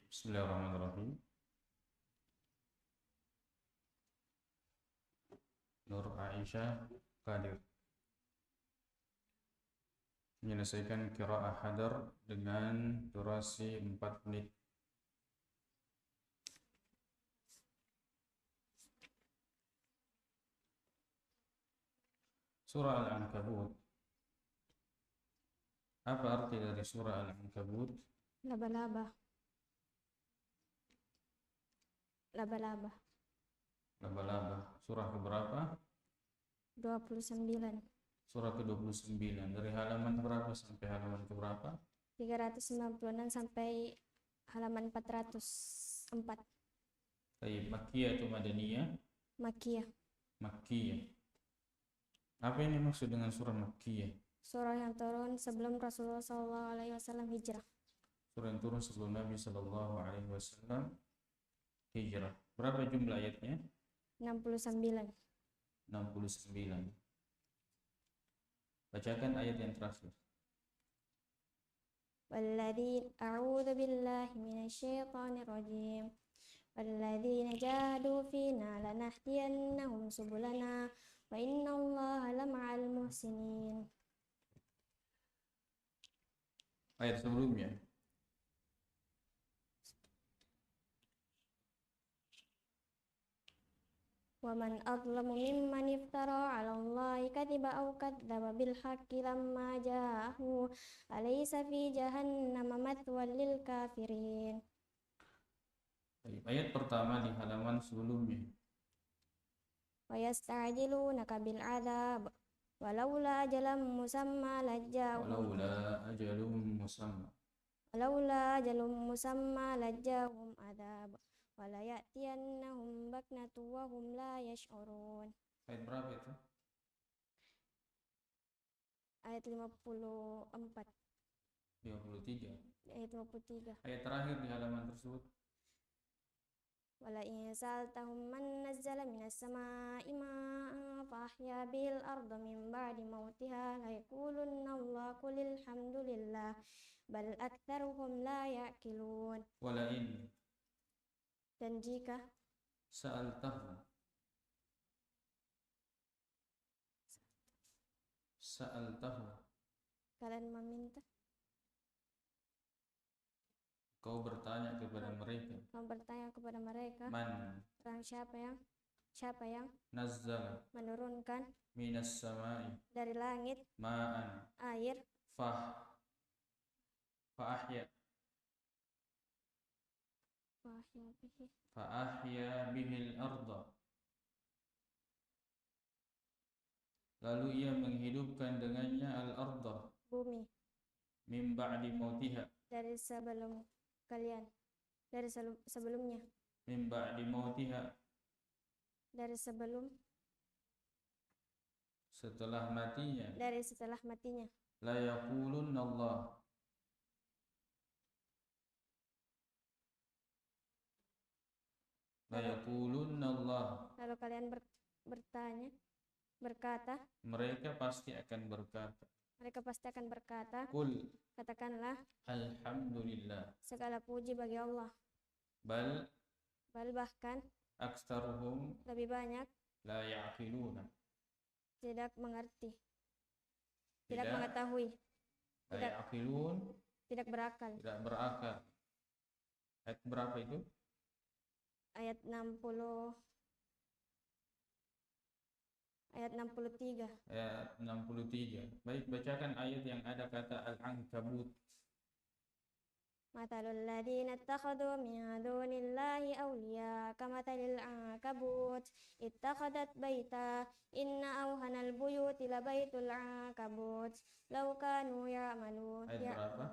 Bismillahirrahmanirrahim. Nur Aisyah Qadir menyelesaikan qiraah hadar dengan durasi 4 menit. Surah Al-Ankabut. Apa arti dari surah Al-Ankabut? Laba-laba. Laba-laba. Laba-laba. Surah keberapa? 29. Surah ke-29. Dari halaman berapa sampai halaman keberapa? 396 sampai halaman 404. Baik, Makkiyah atau Madaniyah? Makkiyah. Makkiyah. Apa ini maksud dengan surah Makkiyah? Surah yang turun sebelum Rasulullah SAW hijrah. Surah yang turun sebelum Nabi SAW hijrah. Berapa jumlah ayatnya? 69. 69. Bacakan ayat yang terakhir. Walladzina a'udzu billahi minasyaitonir rajim. Walladzina jahadu fina lanahdiyannahum subulana wa innallaha lama'al muhsinin. Ayat sebelumnya. Wa man adlamu mimman iftara 'ala Allahi kadhiba aw kadzdzaba bil haqqi lamma ja'ahu alaysa fi jahannama mathwal lil kafirin. Ayat pertama di halaman sebelumnya. Wa yasta'jilunaka bil 'adzab walaula ajalun musamma lajjahum adzab wala ya'tiyannahum baknatu wa hum la yash'urun. Ayat berapa itu? Ayat 54. 53. Ayat 53. Ayat terakhir di halaman tersebut. Wala in sa'altahum man nazzala minas samaa'i ma'an fa ahya bil arda min ba'di mautiha la yaqulunna Allah qulil hamdulillah bal aktsaruhum la ya'qilun. Wala in Dan jika sa'altahum kalian meminta, kau bertanya kepada mereka, kamu bertanya kepada mereka, man tentang siapa yang nazzala menurunkan minas sama'i dari langit ma'an air fa ahya bihil arda, lalu ia menghidupkan dengannya al-arda, bumi, min ba'di mautiha, dari sebelum kalian, dari sebelumnya, min ba'di mautiha, dari sebelum, setelah matinya, dari setelah matinya. la yaqulunna Allah, la yaqulunna Allah, Lalu kalian berkata, mereka pasti akan berkata, Qul, katakanlah, alhamdulillah, segala puji bagi Allah. bal Bahkan akstaruhum lebih banyak la ya'qiluna, tidak mengerti, tidak mengetahui, la ya'qilun, tidak berakal. tidak berakal. Ayat berapa itu? Ayat 60, ayat 63. Ayat 63. Baik, bacakan ayat yang ada kata Al-Ankabut. Matalul ladzina ittakhadhu min dunillahi awliya kamathalil ankabut ittakhadat baita inna awhanal buyuti labaitul ankabut law kanu ya'malun. Ayat berapa?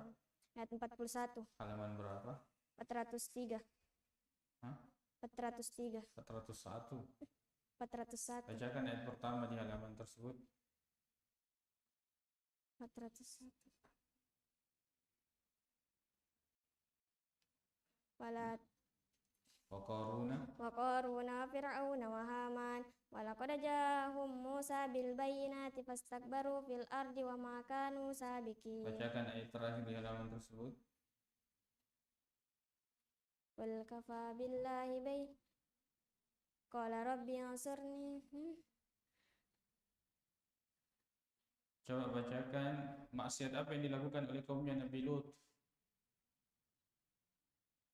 Ayat 41. Halaman berapa? 403. Hah? 403. 401. 401. Bacakan ayat pertama di halaman tersebut. 401. Wala wa qaruna fir'auna wa haman wa laqad ja'ahum Musa bil bayyinati fastakbaru fil ardi wa ma kanu sabiqin. Bacakan ayat terakhir di halaman tersebut. Qul kafa billahi qala rabbi ansurni. Coba bacakan maksiat apa yang dilakukan oleh kaumnya Nabi Lut.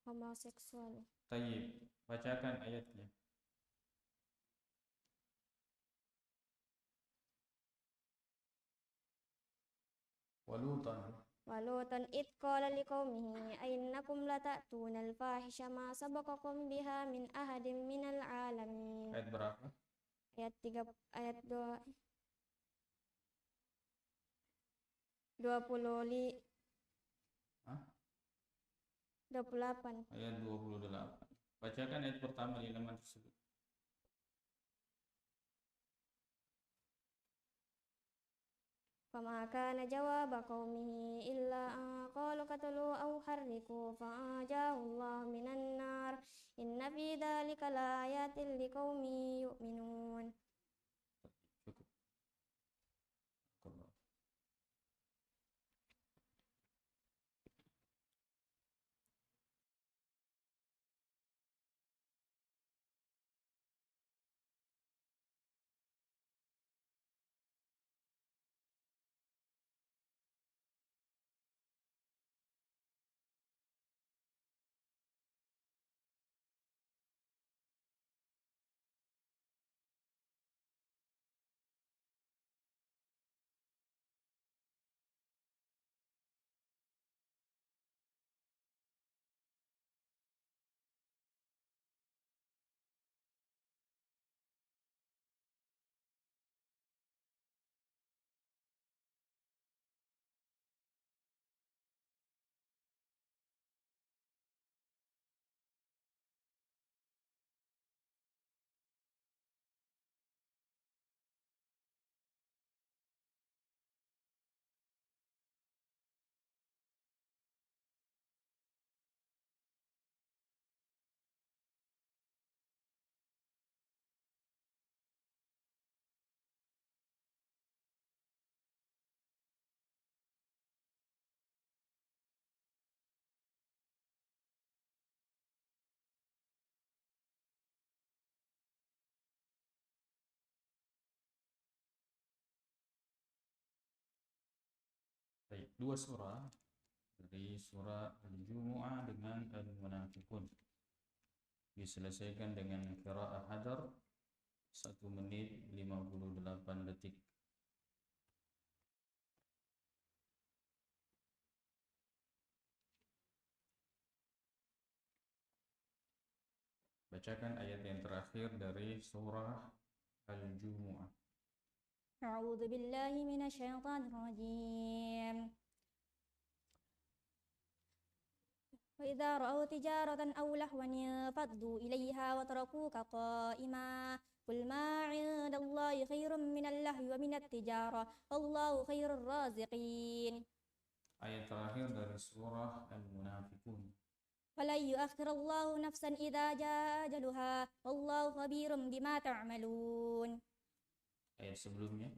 Homoseksual. Tayyib, bacakan ayatnya. Walutan. Walutan id qala liqaumihi ainakum lata'tunal fahisha ma sabaqakum biha min ahadin minal alamin. Ayat berapa? Ayat 3 ayat 28. Ayat 28. Bacakan ayat pertama di halaman tersebut. Fama kana jawaba qaumihi illa an qalu qatlu aw harriku fa'ajahu Allah minan nar inna fi dzalika laayatin liqaumin yu'minun. Cukup. Baik, dua surah dari surah Al-Jumu'ah dengan Al-Munafiqun diselesaikan dengan qiraah hadar 1 menit 58 detik. Bacakan ayat yang terakhir dari surah Al-Jumu'ah. A'udzu billahi minasyaitonir rajim. Wa idza ra'aw tijaratan aw lahwan faddu ilaiha wa tarakuka qa'ima. Qul ma 'indallahi khairum minal lahwi wa minat tijarah wallahu khairur raziqin. Ayat terakhir dari surah Al-Munafiqun. Wala yu'akhirallahu nafsan idza jaa ajaluha wallahu khabirum bima ta'malun. Ayat sebelumnya.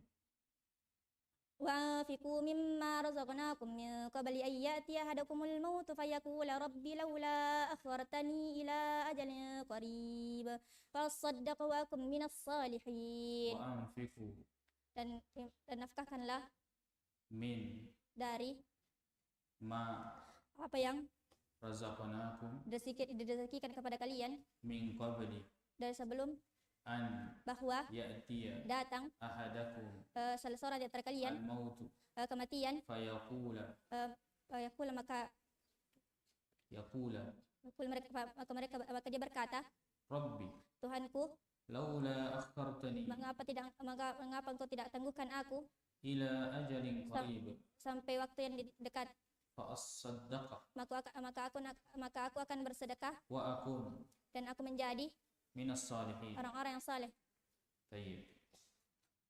وأنفقوا مما رزقناكم من قبل أن يأتي أحدكم الموت فيقول ربي لولا أخرتني إلى أجل قريب فأصدق وأكن من الصالحين. وأنفقوا. Dan nafkahkanlah min dari ma apa yang razaqnakum direzekikan kepada kalian min qabli dari sebelum an bahwa ya'tiya datang ahadakum salah seorang di antara kalian al-mautu kematian fayaqula maka maka dia berkata, Rabbi, Tuhanku, laula akhartani, mengapa engkau tidak tangguhkan aku ila ajalin qarib, sampai waktu yang dekat, fa as-saddaqa, maka aku akan bersedekah, wa akun, dan aku menjadi minas salihin, orang-orang yang saleh. Baik.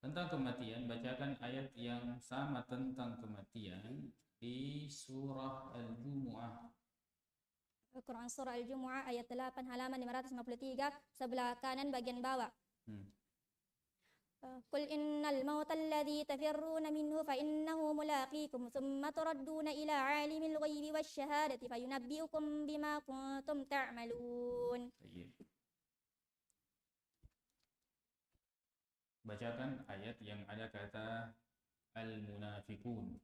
Tentang kematian, bacakan ayat yang sama tentang kematian di surah Al-Jumu'ah. Quran surah Al-Jumu'ah ayat 8 halaman 553 sebelah kanan bagian bawah. قل إن الموت الذي تفرون منه فإنه ملاقيكم ثم تردون إلى عالم الغيب والشهادة فينبئكم بما كنتم تعملون. Bacakan ayat yang ada kata al-munafiqun.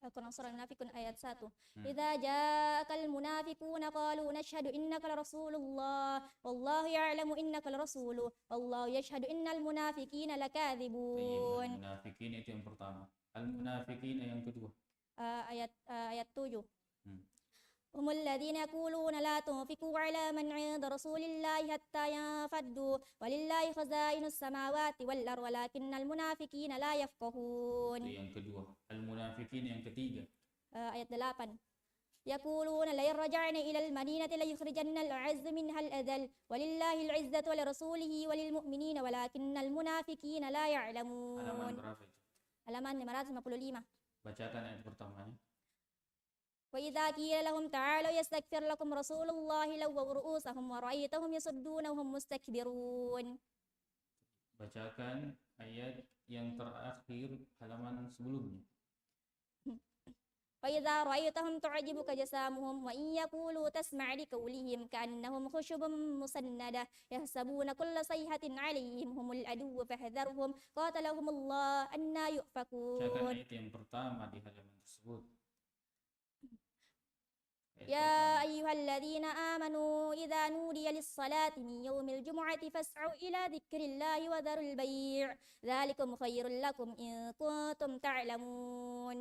Quran surah Al-Munafiqun ayat 1. Idza ja'akal munafiquna qalu nashhadu innaka larasulullah wallahu ya'lamu innaka larasuluh wallahu yashhadu innal munafiqina lakadzibun. Al-munafiqin itu yang pertama. Al-munafiqin yang kedua. Ayat 7. هم الذين يقولون لا تنفقوا على من عند رسول الله حتى ينفضوا ولله خزائن السماوات والأرض ولكن المنافقين لا يفقهون. Itu yang kedua. Al-munafiqin yang ketiga. Ayat 8. يقولون لئن رجعنا إلى المدينة ليخرجن الأعز منها الأذل ولله العزة ولرسوله وللمؤمنين ولكن المنافقين لا يعلمون. Halaman berapa itu? Halaman 555. Bacakan ayat pertamanya. وإذا قيل لهم تعالوا يستغفر لكم رسول الله لووا رؤوسهم ورأيتهم يصدون وهم مستكبرون. Bacakan ayat yang terakhir halaman sebelumnya. وإذا رأيتهم تعجبك جسامهم وإن يقولوا تسمع لقولهم كأنهم خشب مسندة يحسبون كل صيحة عليهم هم العدو فاحذرهم قاتلهم الله أنى يؤفكون. Bacakan ayat yang pertama di halaman tersebut. يا أيها الذين آمنوا إذا نودي للصلاة من يوم الجمعة فاسعوا إلى ذكر الله وذروا البيع ذلكم خير لكم إن كنتم تعلمون.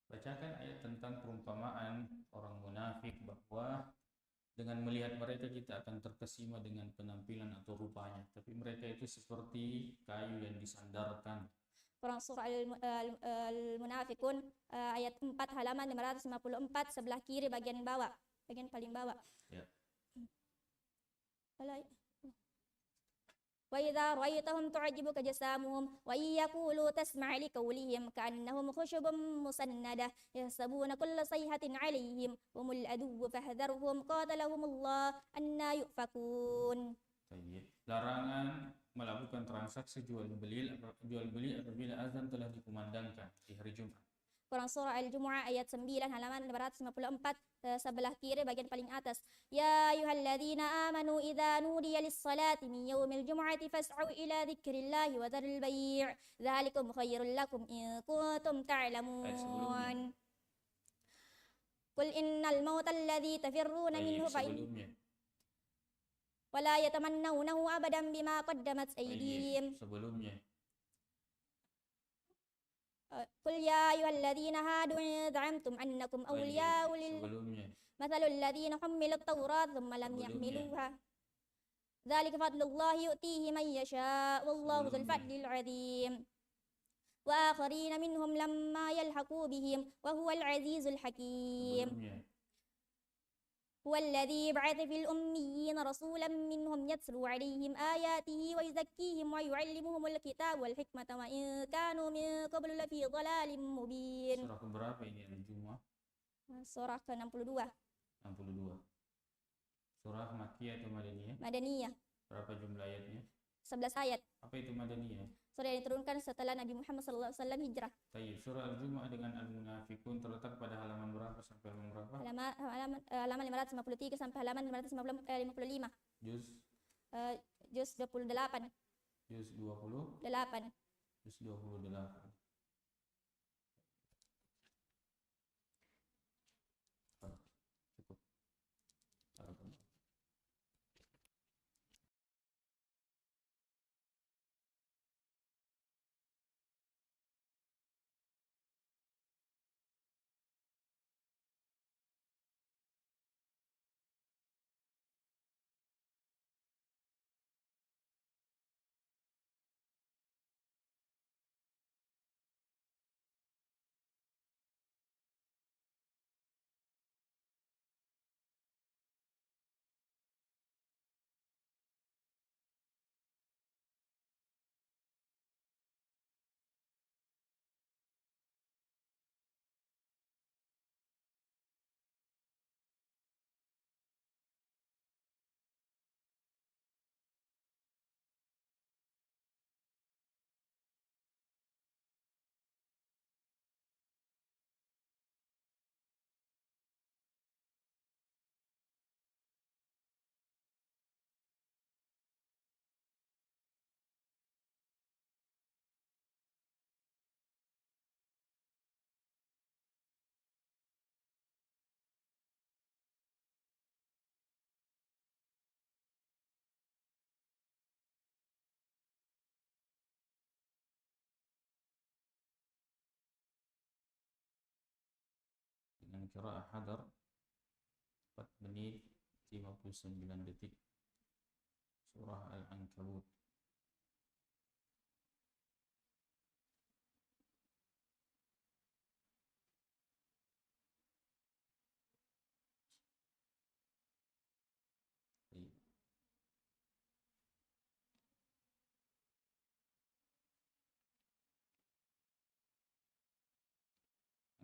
Bacakan ayat tentang perumpamaan orang munafik bahwa dengan melihat mereka kita akan terkesima dengan penampilan atau rupanya, tapi mereka itu seperti kayu yang disandarkan. Quran surah Al-Munafiqun ayat 4 halaman 554 sebelah kiri bagian bawah, bagian paling bawah. Ya. وإذا رأيتهم تعجبك جسامهم وإن يقولوا تسمع لقولهم كأنهم خشب مسندة يحسبون كل صيحة عليهم هم العدو فاحذرهم قاتلهم الله أنى يؤفكون. Larangan melakukan transaksi jual beli apabila azan telah dikumandangkan di hari Jumat. Quran surah Al-Jumu'ah ayat 9 halaman 554 sebelah kiri bagian paling atas. Ya ayyuhalladzina amanu idza nudiya lis-salati min yaumil jumu'ati fas'au ila dzikrillahi wa dzaril bai' dzalikum khairul lakum in kuntum ta'lamun. Qul innal mauta alladzi tafirruna minhu fa wala yatamannawnahu abadan bima qaddamat aydihim. Sebelumnya قل يا أيها الذين هادوا إن زعمتم أنكم أولياء مثل الذين حملوا التوراة ثم لم يحملوها ذلك فضل الله يؤتيه من يشاء والله ذو الفضل العظيم وآخرين منهم لما يلحقوا بهم وهو العزيز الحكيم. هو الذي بعث في الأميين رسولا منهم يتلو عليهم آياته ويزكيهم ويعلمهم الكتاب والحكمة وإن كانوا من قبل لفي ضلال مبين. Surah keberapa ini Al-Jumu'ah? Surah ke-62. 62. Surah Makkiyah atau Madaniyah? Madaniyah. Berapa jumlah ayatnya? 11 ayat. Apa itu Madaniyah? Surah yang diturunkan setelah Nabi Muhammad SAW hijrah. Tayyib. Surah Al-Jumu'ah dengan Al-Munafiqun terletak pada halaman berapa sampai halaman berapa? Halaman 553 sampai halaman 555. Juz 28. Juz 28. Juz 28. qiraah hadar 4 menit 59 detik surah Al-Ankabut.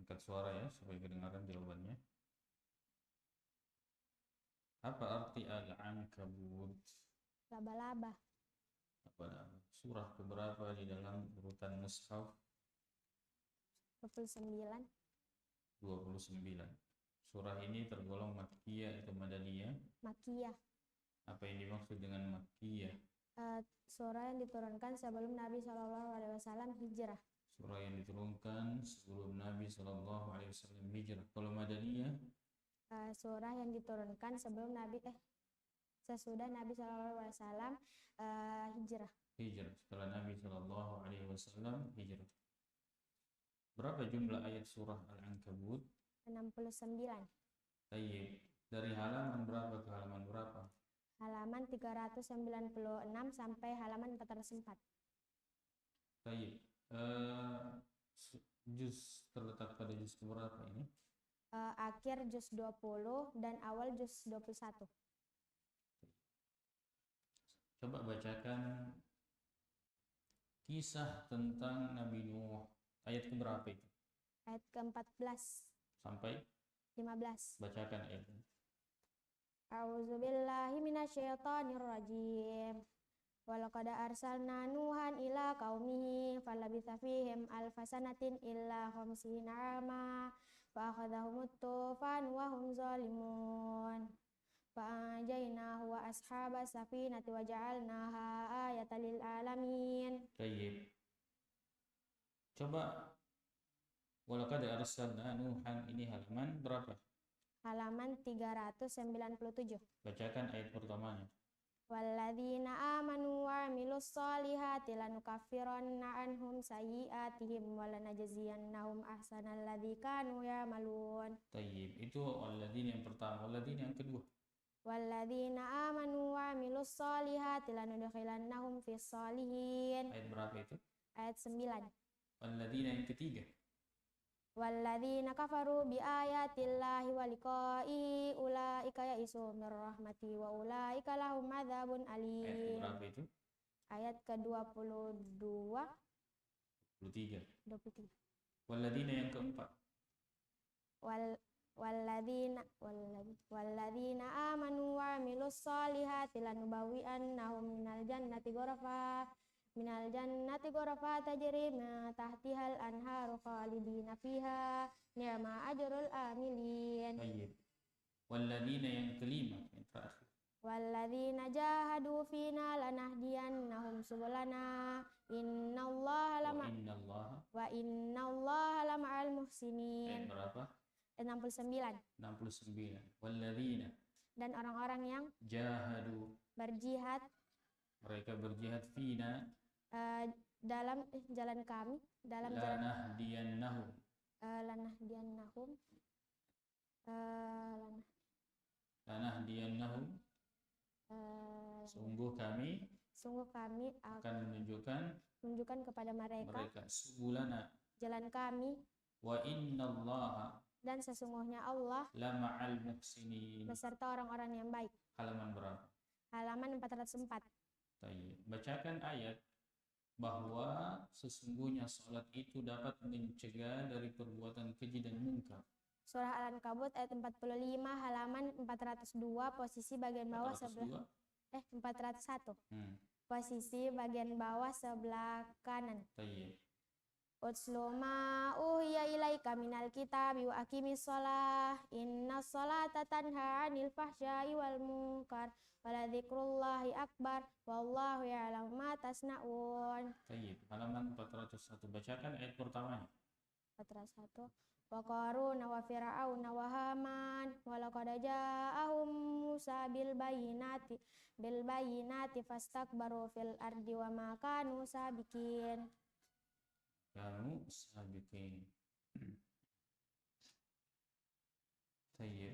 Angkat suara ya supaya kedengaran jawabannya. Apa arti Al-Ankabut? Laba-laba. Surah keberapa di dalam urutan mushaf? 29. 29. Surah ini tergolong Makkiyah atau Madaniyah? Makkiyah. Apa yang dimaksud dengan Makkiyah? Surah yang diturunkan sebelum Nabi SAW hijrah. Surah yang diturunkan sebelum Nabi SAW hijrah. Kalau Madaniyah? Surah yang diturunkan sebelum sesudah Nabi SAW hijrah. Hijrah, setelah Nabi SAW hijrah. Berapa jumlah ayat surah Al-Ankabut? 69. Tayyib. Dari halaman berapa ke halaman berapa? Halaman 396 sampai halaman 404. Tayyib. Juz terletak pada juz berapa ini? Akhir juz 20 dan awal juz 21. Coba bacakan kisah tentang Nabi Nuh. Ayat keberapa itu? Ayat ke-14 sampai 15. Bacakan ayatnya. A'udzubillahi minasyaitonir rajim. Walaqad arsalna Nuhan ila qaumihi falabitha fihim alfasanatin illa khamsina ama fa akhadhahumut tufan wa hum zalimun. Fa'ajainahu wa ashabas safinati wa ja'alnaha ayatan lil alamin. Tayyib. Coba walaqad arsalna Nuhan, ini halaman berapa? Halaman 397. Bacakan ayat pertamanya. Walladzina amanu wa amilus solihati lanukaffiranna anhum sayyi'atihim wa lanajziyannahum ahsanal ladzi kanu ya'malun. Tayyib. Itu walladzina yang pertama. Walladzina yang kedua. Walladzina amanu wa amilus solihati lanudkhilannahum fis solihin. Ayat berapa itu? Ayat 9. Walladzina yang ketiga. Walladzina kafaru bi ayatillahi wa liqa'i ulaika ya'isu mir rahmati wa ulaika lahum adzabun alim. Ayat berapa itu? Ayat ke-22 23. Walladzina yang keempat. Walladzina amanu wa amilus solihati lanubawwi'annahum minal jannati ghurafa tajri min tahtihal anharu khalidina fiha ni'ma ajrul amilin. Tayyib. Walladzina yang kelima, yang terakhir. Walladzina jahadu fina lanahdiyannahum subulana innallaha lama'al muhsinin. Ayat berapa? 69. Walladzina. Dan orang-orang yang jahadu, berjihad, mereka berjihad fina, dalam jalan kami, dalam lanahdiyannahum, sungguh kami akan menunjukkan kepada mereka subulana, jalan kami, wa innallaha, dan sesungguhnya Allah lama'al muhsinin, beserta orang-orang yang baik. Halaman berapa? Halaman 404. Tayyib. Bacakan ayat bahwa sesungguhnya salat itu dapat mencegah dari perbuatan keji dan munkar. Surah Al-Ankabut ayat 45 halaman 402 posisi bagian bawah 401. Posisi bagian bawah sebelah kanan. Tayyib. Utslu ma uhiya ilaika minal kitabi wa aqimis shalah innas sholata tanha 'anil fahsya'i wal munkar waladzikrullahi akbar wallahu ya'lamu ma tasna'un. Tayyib. Halaman 401. Bacakan ayat pertamanya. 401. Wa qaruna wa fir'auna wa haman wa laqad ja'ahum Musa bil bayyinati fastakbaru fil ardi wa ma kanu sabiqin. Tayyib.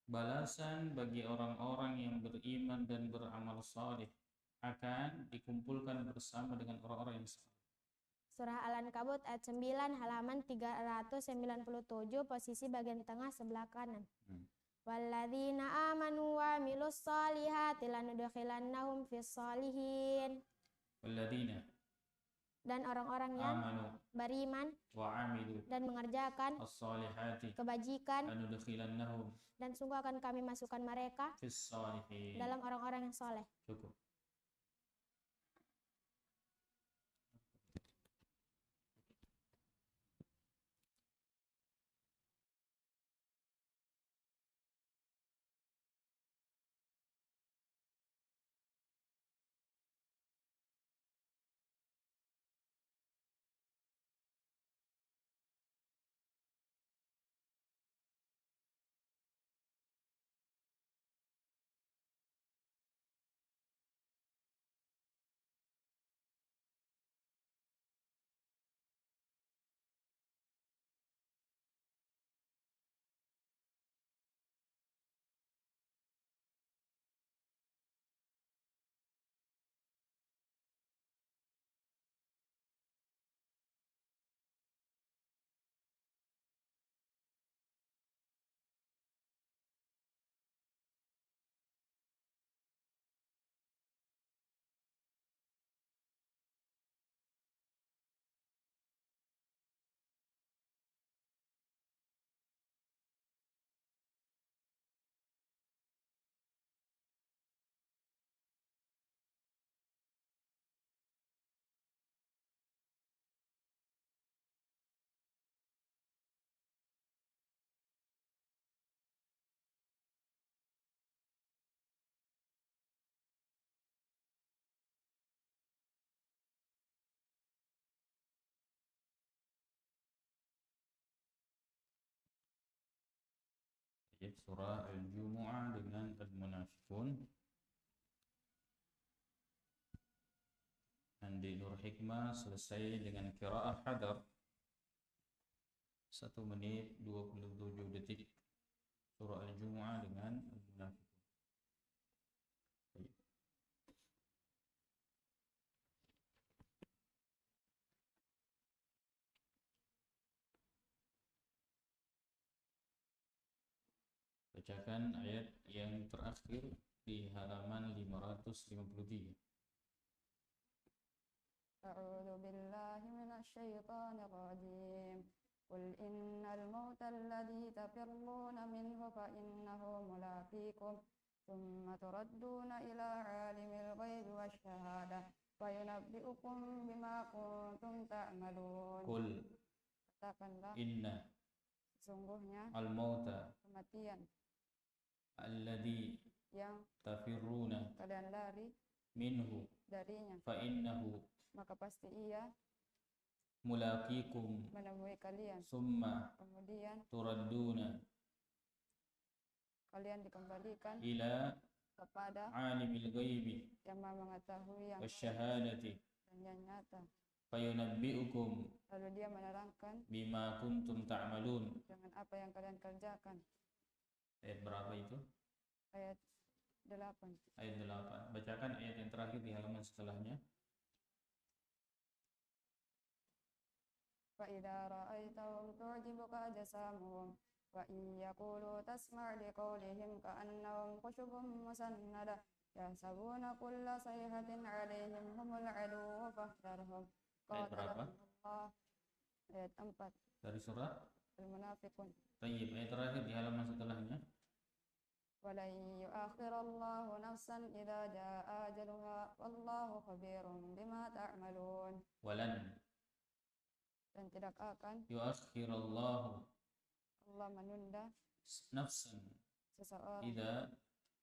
Balasan bagi orang-orang yang beriman dan beramal saleh akan dikumpulkan bersama dengan orang-orang yang saleh. Surah Al-Ankabut ayat 9 halaman 397 posisi bagian tengah sebelah kanan. Walladzina amanu wa amilus solihati lanudkhilannahum fis solihin. Walladzina, dan orang-orang yang amanu beriman wa amilu dan mengerjakan as-solihati kebajikan, lanudkhilannahum dan sungguh akan kami masukkan mereka fis salihin. dalam orang-orang yang soleh. Cukup. Surah Al-Jumu'ah dengan Al-Munafiqun. Andi Nur Hikmah selesai dengan qiraah hadar 1 menit 27 detik. Surah Al-Jumu'ah dengan Al-Munafiqun. Bacakan ayat yang terakhir di halaman 553. A'udzu billahi minasyaitonir rajim. Qul innal mauta alladzi tafirruna minhu fa innahu mulaqikum thumma turadduna ila 'alimil ghaibi wasyahadah wa yunabbi'ukum bima kuntum ta'malun. Qul, katakanlah, inna sesungguhnya al-mauta kematian alladzi yang tafirruna kalian lari minhu darinya, fa innahu maka pasti ia mulaqikum menemui kalian, summa kemudian turadduna kalian dikembalikan ila kepada alimil ghaibi yang Maha mengetahui yang wasyahadati dan yang nyata, fayunabbi'ukum lalu dia menerangkan bima kuntum ta'malun. dengan apa yang kalian kerjakan. Ayat berapa itu? Ayat 8. Ayat 8. Bacakan ayat yang terakhir di halaman setelahnya. Fa idza ra'aitahum tu'jibuka ajsamuhum wa in yaqulu tasma' liqawlihim ka'annahum khushubun musannada yahsabuna kulla sayhatin 'alaihim humul 'aduwwu fahdharhum. Ayat berapa? Ayat 4 Dari surat Al-Munafiqun. Tayyib, ayat terakhir di halaman setelahnya. Walan yu'akhirallahu nafsan idza jaa ajaluha wallahu khabirum bima ta'malun. Walan, dan tidak akan yuakhirallahu Allah menunda nafsan seseorang idza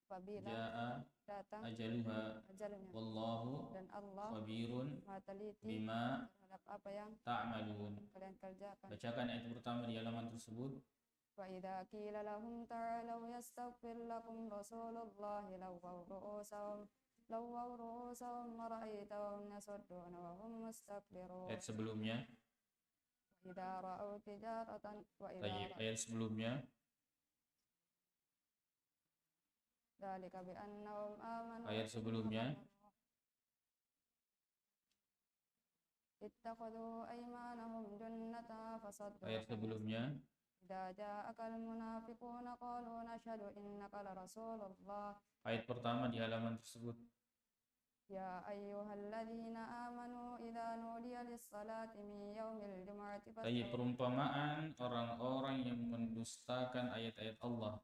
apabila jaa datang ajaluha ajalnya, wallahu dan Allah khabirun Maha teliti bima terhadap apa yang ta'malun. kalian kerjakan. Bacakan ayat pertama di halaman tersebut. Wa idza qila lahum ta'alu yastaghfir lakum rasulullahi lawaw ru'usahum لووا رؤوسهم ورأيتهم يصدون وهم مستكبرون. Ayat sebelumnya. وإذا رأوا تجارة Tayyib. Ayat sebelumnya. ذلك بأنهم آمنوا Ayat sebelumnya. اتخذوا أيمانهم جنة فصدوا. Ayat sebelumnya. إذا جاءك المنافقون قالوا نشهد إنك لرسول الله. Ayat pertama di halaman tersebut. يا أيها الذين آمنوا إذا نودي للصلاة من يوم الجمعة Tayyib, perumpamaan orang-orang yang mendustakan ayat-ayat Allah.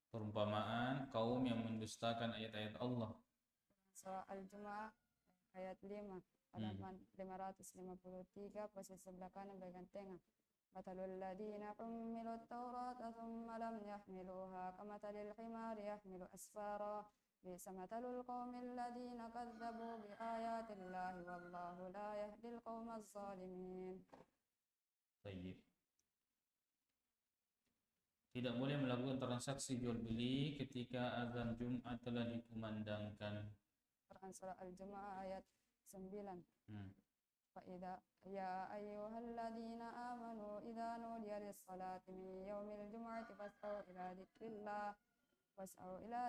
Perumpamaan kaum yang mendustakan ayat-ayat Allah. Surah Al-Jumu'ah ayat 5 halaman 553 posisi sebelah kanan bagian tengah. Matalul ladina hummilut tawrata thumma lam yahmiluha kamatalil himari yahmilu asfara bisa matalul qawmil ladina kadzabu bi ayatillahi wallahu la yahdil qawmaz zalimin. Tayyib. Tidak boleh melakukan transaksi jual beli ketika azan Jumat telah dikumandangkan. Quran surah Al-Jumu'ah ayat 9. فإذا يا أيها الذين آمنوا إذا نودي للصلاة من يوم الجمعة فاسعوا إلى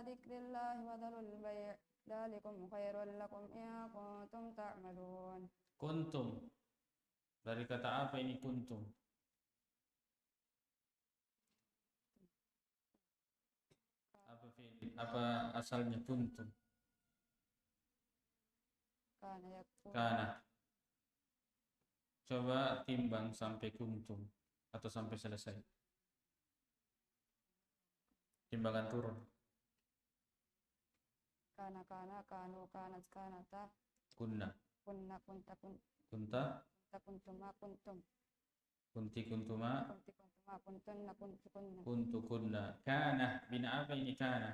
ذكر الله وذروا البيع ذلكم خير لكم إن كنتم تعملون. Kuntum. Dari kata apa ini kuntum? Apa asalnya kuntum? Kana. Coba timbang sampai kuntum atau sampai selesai. Timbangan turun. Kana kanu kanat kanata Kunna. kunna kunta Kunta. kuntuma kuntum Kunti kuntuma. kunti kuntuma kuntunna kuntukunna. Kuntu kunna. Kana. Bina apa ini kana?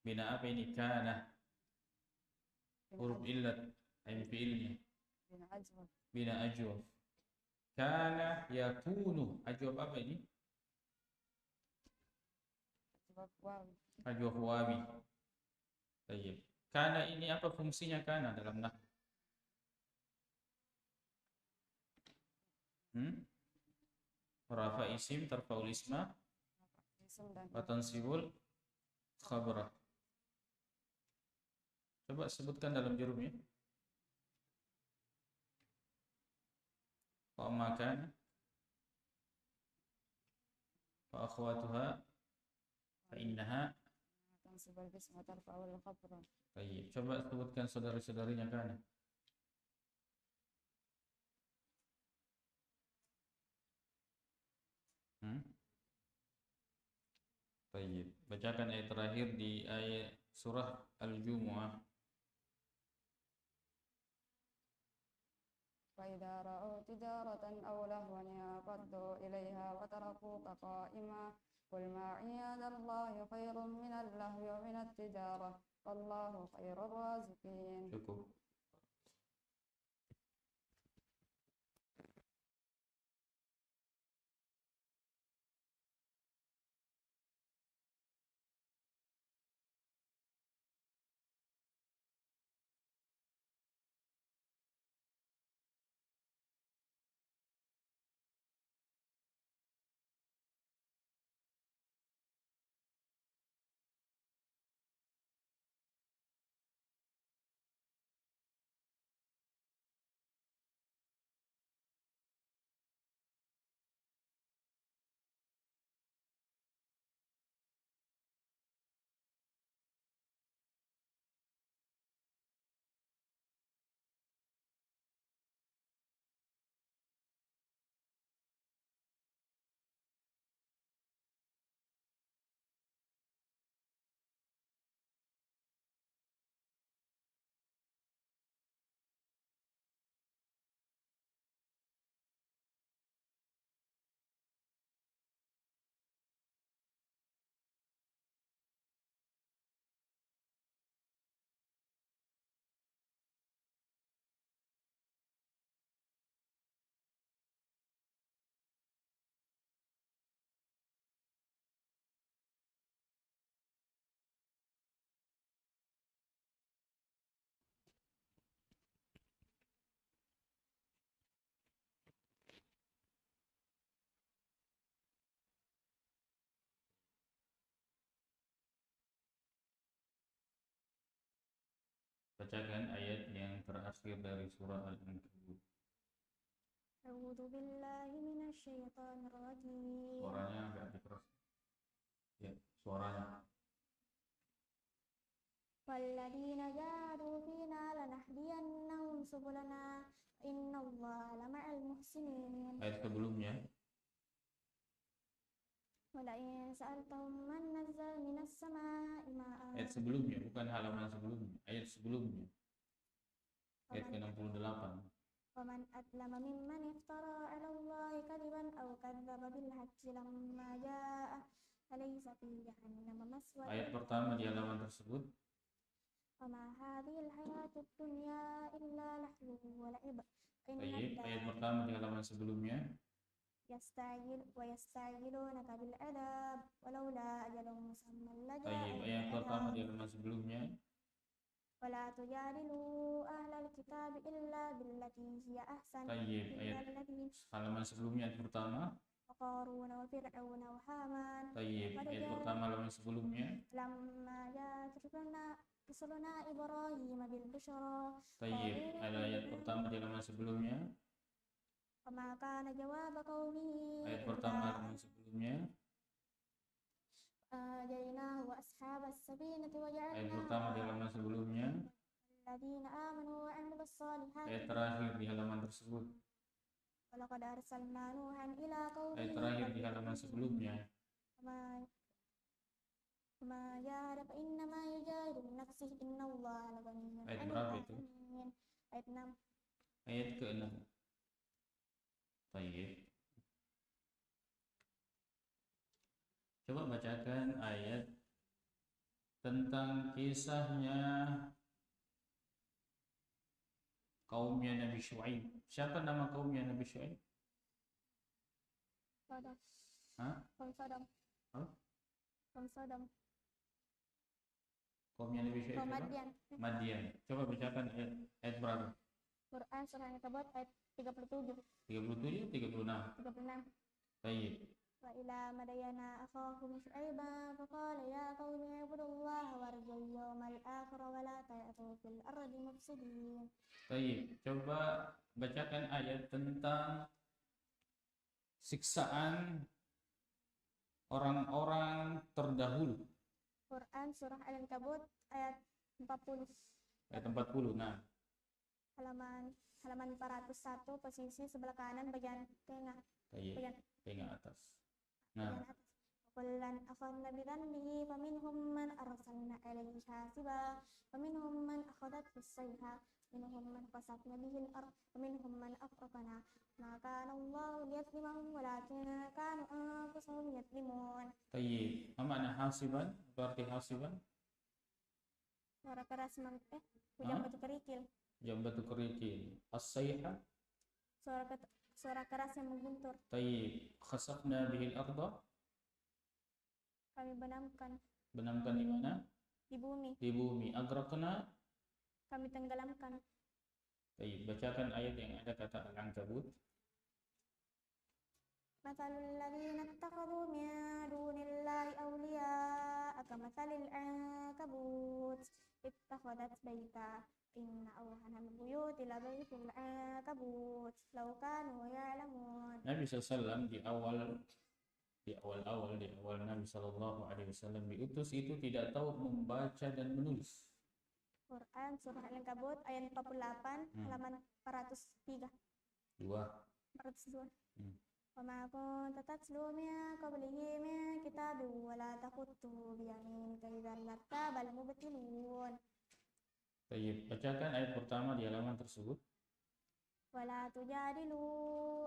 Bina apa ini kana? Huruf illat. Ain fiilnya. Bina ajwab. Bina ajwaf. Kana yakunu. Ajwaf apa ini? Ajwab wawi. Ajwaf wawi. Tayyib. Kana ini apa fungsinya kana dalam nahwu? Rafa isim, tarfa'ul isma, Isim dan wa tansibul khabara. Coba sebutkan dalam jurumnya. Wa amma kana wa akhwatuha fa innaha. tansibul ism wa tarfa'ul khabra. Baik, coba sebutkan saudari-saudarinya kana. Baik, bacakan ayat terakhir di ayat surah Al-Jumu'ah. فإذا رأوا تجارة أو لهوا انفضوا إليها وتركوك قائما قل ما عند الله خير من اللهو ومن التجارة والله خير الرازقين. Cukup. bacakan ayat yang terakhir dari surah Al-Ankabut. A'udzu billahi minasyaitonir rajim. Suaranya agak dikeras. Ya, suaranya. Walladzina jahadu fina lanahdiyannahum subulana innallaha lama'al muhsinin. Ayat sebelumnya. Walain sa'altahum man nazzala minas sama'i ma'an. Ayat sebelumnya, bukan halaman sebelumnya. Ayat sebelumnya. Ayat ke-68. Waman atlama mimman iftara 'ala Allahi kadiban aw kadzdzaba bil haqqi lamma jaa'a alaysa fi jahannama maswan. Ayat pertama di halaman tersebut. Wama hadhil hayatud dunya illa lahwun wa la'ib. Baik, ayat pertama di halaman sebelumnya. Yasta'jilunaka bil 'adzab walaula ajalun musamman Baik, laja'ahum ayat pertama di al'adzab. halaman sebelumnya. Wala tujadilu ahlal kitabi illa billati hiya ahsan. Baik, ayat halaman sebelumnya ayat pertama. Qaruna wa fir'auna wa haman. Baik, ayat pertama halaman sebelumnya. Lamma ja'at rusuluna Ibrahim bil busyra. Baik, ada ayat pertama di halaman sebelumnya. Fama kana jawaba qaumihi Ayat pertama halaman sebelumnya. jaina wa ashabas sabinati wa Ayat ja'alna pertama di halaman sebelumnya. alladziina amanu wa 'amilus solihati. Ayat terakhir di halaman tersebut. Walaqad arsalna Nuhan ila qaumihi. Ayat terakhir di halaman sebelumnya. Fama jahada fa innama yujahidu li nafsihi innallaha laghaniyyun 'anil Ayat berapa itu? 'alamin. Ayat 6. Ayat ke-6. Baik. Coba bacakan ayat tentang kisahnya kaumnya Nabi Syuaib. Siapa nama kaumnya Nabi Syuaib? Sodom. Hah? Kaum Sodom. Hah? Kaum Sodom. Kaumnya Nabi Syuaib Kaum siapa? Madian. Madian. Coba bacakan ayat berapa? Quran surah Al-Ankabut ayat 37, 37, 36. 36. Baik. Wa ila madayana akhahum syu'aiban faqala ya qaumi ibudullaha warjul yawmal akhir wa la ta'tu fil ardi mufsidin. Baik. Coba bacakan ayat tentang siksaan orang-orang terdahulu. Quran surah Al-Ankabut ayat 40. Ayat 40. Nah, Halaman 401 posisi sebelah kanan bagian tengah. baik. Bagian Tengah atas. bagian Nah, atas. Kullan akhadna bi dhanbihi faminhum man arsalna 'alaihi hasiba faminhum man akhadathu as-sayha minhum man khasafna bihi al-ard faminhum man aghraqna ma kana Allahu liyadhlimahum walakin kanu anfusahum yadhlimun. baik. Apa makna hasiban? Berarti hasiban? Suara keras hujan Hah? batu kerikil. Jam batu kerikil. As-sayha. Suara keras yang mengguntur. Baik. Khasafna bihil arda. Kami benamkan Benamkan di mana? di bumi. Di bumi. Agraqna. Kami tenggelamkan. Baik. Bacakan ayat yang ada kata Al-Ankabut. Mathalul ladzina ittakhadhu min dunillahi awliya'a kamathalil ankabut ittakhadhat baita inna awhanal buyuti labaitul ankabut law kanu ya'lamun. Nabi SAW di awal Nabi SAW diutus itu tidak tahu membaca dan menulis. Quran surah Al-Ankabut ayat 48 halaman 403. 402. Wa ma kunta tatlu min qablihi min kitabin wa la taqutuhu bi yaminika idzan lartabal mubtilun. Baik, bacakan ayat pertama di halaman tersebut. Wala tujadilu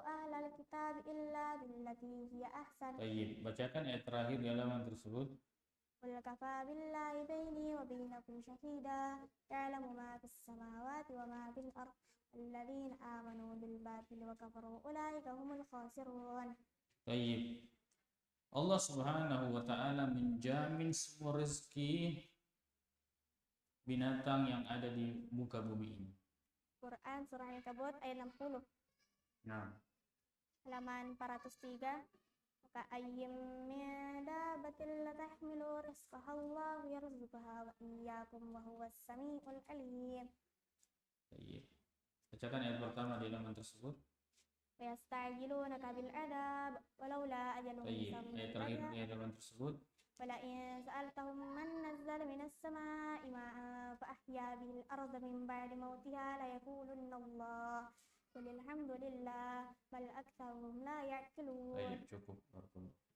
ahlal kitab illa billati hiya ahsan. Baik, bacakan ayat terakhir di halaman tersebut. Qul kafa billahi baini wa bainakum syahida ya'lamu ma fis samawati wa ma fil ard alladzina amanu bil batili wa kafaru ulaika humul khasirun. Baik. Allah Subhanahu wa taala menjamin semua rezeki binatang yang ada di muka bumi ini. Quran surah Al-Ankabut ayat 60. Nah, Halaman 403. Ka ayyim min dabatin la tahmilu رزقها الله يرزقها وإياكم وهو السميع العليم. Baik. Bacakan ayat pertama di halaman tersebut. ويستعجلونك بالعذاب ولولا أجل Baik. مسمى Ayat terakhir di halaman tersebut. ولئن سألتهم من نزل من السماء ماء فأحيا به الأرض من بعد موتها ليقولن الله قل الحمد لله بل أكثرهم لا يعقلون. Baik, cukup. Barakallahu.